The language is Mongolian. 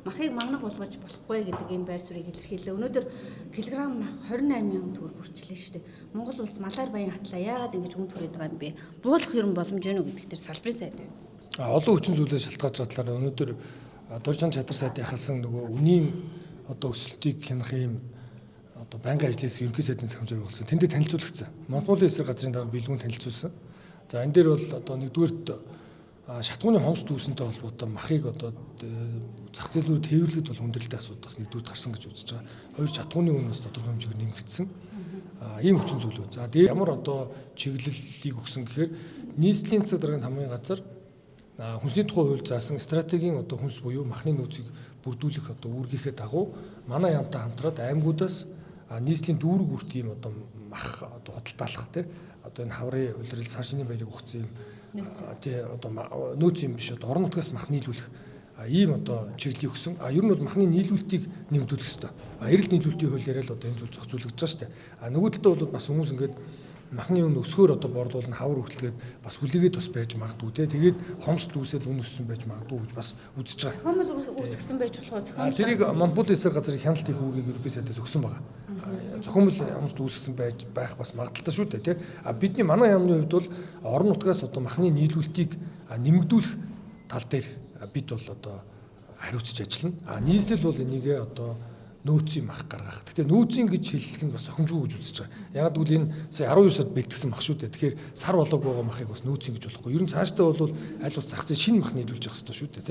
махыг магнах болгож болохгүй гэдэг энэ байр суурийг илэрхийлээ. Өнөөдөр килограмм мах 28,000 төгрөг хүрчлээ шүү дээ. Монгол улс малаар баян хатлаа яагаад ингэж үн түрээд байгаа юм бэ? Буулах ерөн боломж байна уу гэдэг дээр салбарын сайд байна. Олон хүчин зүйлээс шалтгаалж байгаа талаар өнөөдөр дуржин чадвар сайдын ахалсан нөгөө үнийн одоо өсөлтийг хянах юм одоо банкны ажлаас ерөнхий сайдын захимжаар болсон. Тэндээ танилцуулагдсан. Монголын эсрэг газрын дарга билгүүн танилцуулсан. За энэ дээр бол одоо нэгдүгээрт шатгууны хомс дүүсэнтэй холбоотой махыг одоо зах зээл рүү тээвэрлэхэд бол хүндрэлтэй асуудал бас нэгдүгээрт гарсан гэж үзэж байгаа. Хоёр шатгууны үн бас тодорхой хэмжээгээр нэмэгдсэн. Ийм хүчин зүйл байна. За тэгээд ямар одоо чиглэлийг өгсөн гэхээр нийслэлийн засаг даргын хамгийн газар хүнсний тухай хууль заасан стратегийн одоо хүнс буюу махны нөөцийг бүрдүүлэх одоо үүргийнхээ дагуу манай яамтай хамтраад аймагуудаас нийслэлийн дүүрэг бүрт ийм одоо мах одоо худалдаалах тий одоо энэ хаврын улирал цаашны баярыг өгсөн юм тий одоо нөөц юм биш одоо орон нутгаас мах нийлүүлэх ийм одоо чиглэлийг өгсөн. Ер нь бол махны нийлүүлэлтийг нэмэгдүүлэх ёстой. Эрэлт нийлүүлэлтийн хууль яриа л одоо энэ зүйл зохицуулагдж байгаа шүү дээ. Нөгөө талдаа бол бас хүмүүс ингээд махны үн өсгөр одоо борлуулна хавар хүртэлгээд бас хүлээгээд бас байж магадгүй тий. Тэгээд хомс дүүсээд үн өссөн байж магадгүй гэж бас үзэж байгаа. Зохиомжтой үүсгэсэн байж болох зохиомжтой. Тэрийг Монголын эсрэг газрын хяналт их үүргийг ерөнхий сайдаас өгсөн байгаа. Зохиомжтой хомс дүүсгэсэн байх бас магадaltaй шүү дээ тий. Бидний манай яамны хувьд бол орон нутгаас одоо махны нийлүүлэлтийг нэмэгдүүлэх тал дээр бид бол одоо хариуцж ажиллана. Нийслэл бол энийгээ одоо нөөцийн мах гаргах. Гэхдээ нөөцийн гэж хэллэх нь бас сохимжгүй гэж үзэж байгаа. Яг гэвэл энэ сая 12 сард бэлтгэсэн мах шүү дээ. Тэгэхээр сар болоог байгаа махыг бас нөөцийн гэж болохгүй. Ер нь цаашдаа бол аль болох зах зээл шинэ мах нийлүүлж явах хэрэгтэй шүү дээ.